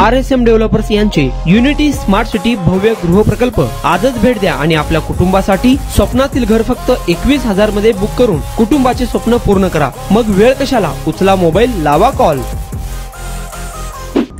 RSM developers यांचे unity smart city भव्य गृह प्रकल्प आजच भेट द्या आणि आपल्या कुटुंबासाठी स्वप्नातील घर फक्त 21,000 मध्ये बुक करून कुटुंबाचे स्वप्न पूर्ण करा। मग वेळ कशाला, उचला मोबाईल, लावा कॉल।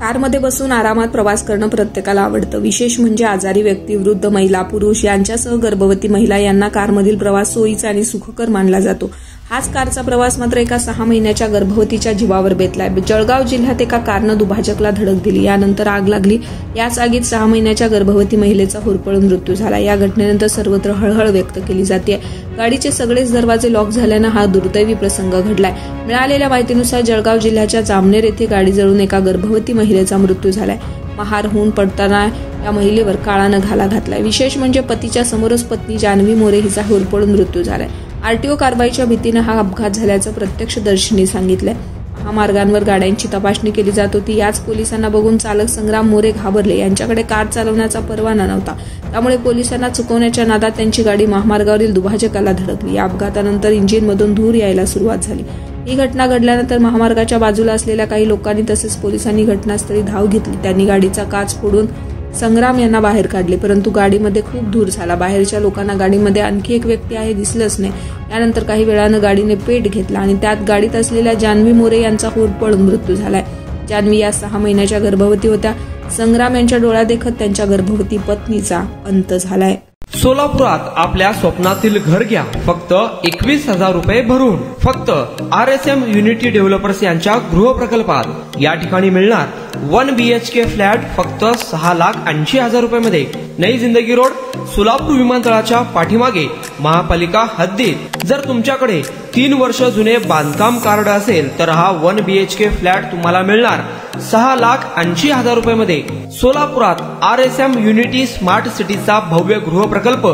कारमध्ये बसून आरामात प्रवास करणं प्रत्येकाला आवडतं। विशेष म्हणजे आजारी व्यक्ती, वृद्ध महिला, पुरुष यांच्यासह गर्भवती महिला यांना कारमधील प्रवास सोयीचा आणि सुखकर मानला जातो। हाच कारचा प्रवास मात्र एका 6 महिन्याच्या गर्भवतीच्या जीवावर बेतलाय। जळगाव जिल्ह्यात एका कारनं दुभाजकला धडक दिली, यानंतर आग लागली। याच आगीत 6 महिन्याच्या गर्भवती महिलेचा होरपळून मृत्यू झाला। या घटनेनंतर सर्वत्र हळहळ व्यक्त केली जाते। गाडीचे सगळेच दरवाजे लॉक झाल्यानं हा दुर्दैवी प्रसंग घडलाय। मिळालेल्या माहितीनुसार जळगाव जिल्ह्याच्या जामनेर येथे गाडी जळून एका गर्भवती महिलेचा मृत्यू झालाय। महार होऊन पडताना या महिलेवर काळानं घाला घातलाय। विशेष म्हणजे पतीच्या समोरच पत्नी जान्हवी मोरे हिचा होरपळून मृत्यू झालाय। आरटीओ कारवाईच्या भीतीनं हा अपघात झाल्याचं प्रत्यक्षदर्शींनी सांगितलंय। महामार्गांवर गाड्यांची तपासणी केली जात होती। याच पोलिसांना बघून चालक संग्राम मोरे घाबरले। यांच्याकडे कार चालवण्याचा परवाना नव्हता, त्यामुळे पोलिसांना चुकवण्याच्या नादात त्यांची गाडी महामार्गावरील दुभाजकाला धडकली। या अपघातानंतर इंजिनमधून धूर यायला सुरुवात झाली। ही घटना घडल्यानंतर महामार्गाच्या बाजूला असलेल्या काही लोकांनी तसेच पोलिसांनी घटनास्थळी धाव घेतली। त्यांनी गाडीचा काच फोडून संग्राम यांना बाहेर काढले, परंतु गाडीमध्ये खूप धूर झाला। बाहेरच्या लोकांना गाडीमध्ये आणखी एक व्यक्ती आहे दिसलंच नाही। यानंतर काही वेळानं गाडीने पेट घेतला आणि त्यात गाडीत असलेल्या जान्हवी मोरे यांचा होरपळून मृत्यू झालाय। जान्हवी या 6 महिन्याच्या गर्भवती होत्या। संग्राम यांच्या डोळ्यादेखत त्यांच्या गर्भवती पत्नीचा अंत झालाय। सोलापुरात आपल्या स्वप्नातील घर घ्या फक्त 21,000 रुपये भरून। फक्त RSM युनिटी डेव्हलपर्स यांच्या गृह प्रकल्पात या ठिकाणी मिळणार 1 BHK फ्लॅट फक्त 6,80,000 रुपये मध्ये। नई जिंदगी रोड, सोलापूर विमानतळाच्या पाठीमागे, महापालिका हद्दीत। जर तुमच्याकडे 3 वर्ष जुने बांधकाम कार्ड असेल तर हा 1 BHK फ्लॅट तुम्हाला मिळणार 6,80,000 रुपये मध्ये। सोलापुरात RSM युनिटी स्मार्ट सिटीचा भव्य गृह प्रकल्प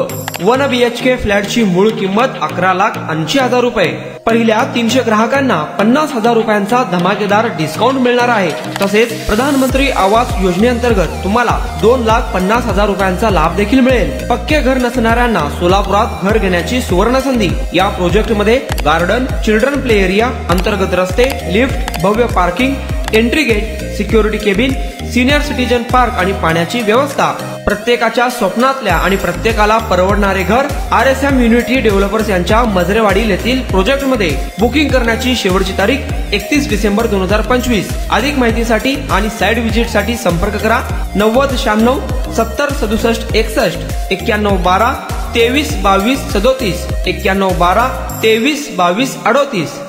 1 BHK फ्लॅटची मूळ किंमत 11,80,000 रुपये। पहिल्या 300 ग्राहकांना 50,000 रुपयांचा धमाकेदार डिस्काउंट मिळणार आहे। तसेच प्रधानमंत्री आवास योजनेअंतर्गत तुम्हाला 2,50,000 रुपयांचा लाभ देखील मिळेल। पक्के घर नसणाऱ्यांना सोलापुरात घर घेण्याची सुवर्ण संधी। या प्रोजेक्ट मध्ये गार्डन, चिल्ड्रन प्ले एरिया, अंतर्गत रस्ते, लिफ्ट, भव्य parking, entry gate, security cabin, senior citizen park आणि पाण्याची व्यवस्था। प्रत्येकाच्या स्वप्नातल्या आणि प्रत्येकाला परवडणारे घर RSM युनिटी डेव्हलपर्स यांच्या मजरेवाडी येथील प्रोजेक्ट मध्ये। बुकिंग करण्याची शेवटची तारीख 31 डिसेंबर 2025। अधिक माहितीसाठी आणि साइट व्हिजिट साठी संपर्क करा 9096 70 67 61 91 12 23 22 37 91 12 23 22 38।